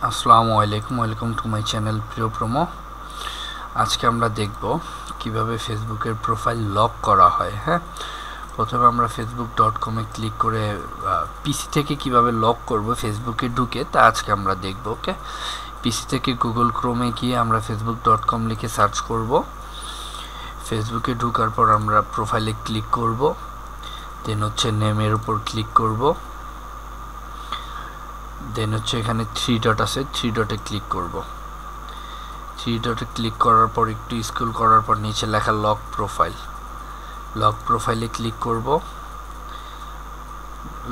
আসসালামু আলাইকুম, welcome to my channel প্রিয় প্রোমো। আজকে আমরা দেখব কিভাবে ফেসবুকের প্রোফাইল লক করা হয়। প্রথমে আমরা facebook.com-এ ক্লিক করে পিসি থেকে কিভাবে লক করব ফেসবুকে ঢুকে, তা আজকে আমরা দেখব। ওকে, পিসি থেকে গুগল ক্রোমে গিয়ে আমরা facebook.com লিখে সার্চ করব। ফেসবুকে ঢোকার পর আমরা প্রোফাইলে ক্লিক করব, দেন হচ্ছে নেমের উপর ক্লিক করব, দেন হচ্ছে এখানে 3 ডট আছে, 3 ডটে ক্লিক করব। 3 ডটে ক্লিক করার পর একটু স্ক্রল করার পর নিচে লেখা লক প্রোফাইল, লক প্রোফাইলে ক্লিক করব।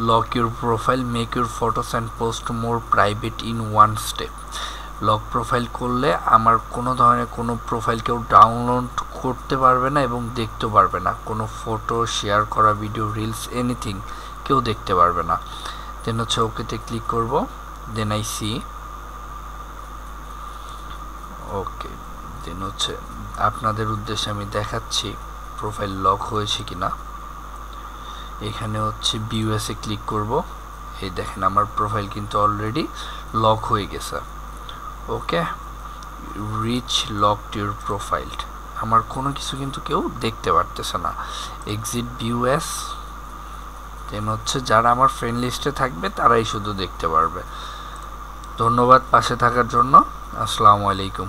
Lock your profile, make your photos and post more private in one step. Lock profile করলে আমার কোনো ধরনের কোনো প্রোফাইল কেউ ডাউনলোড করতে পারবে না এবং দেখতেও পারবে না। কোনো ফটো শেয়ার করা, ভিডিও, রিলস, এনিথিং কেউ দেখতে পারবে না। দেন হচ্ছে ওকেতে ক্লিক করব, দেন আই সি। ওকে, দেন হচ্ছে আপনাদের উদ্দেশ্যে আমি দেখাচ্ছি প্রোফাইল লক হয়েছে কিনা। এখানে হচ্ছে ভিউএসে ক্লিক করব। এই দেখেন আমার প্রোফাইল কিন্তু অলরেডি লক হয়ে গেছে। ওকে, রিচ লকড ইউর প্রোফাইল, আমার কোনো কিছু কিন্তু কেউ দেখতে পারতেছে না। এক্সিট ভিউএস, দেন হচ্ছে যারা আমার ফ্রেন্ড লিস্টে থাকবে তারাই শুধু দেখতে পারবে। ধন্যবাদ পাশে থাকার জন্য। আসসালামু আলাইকুম।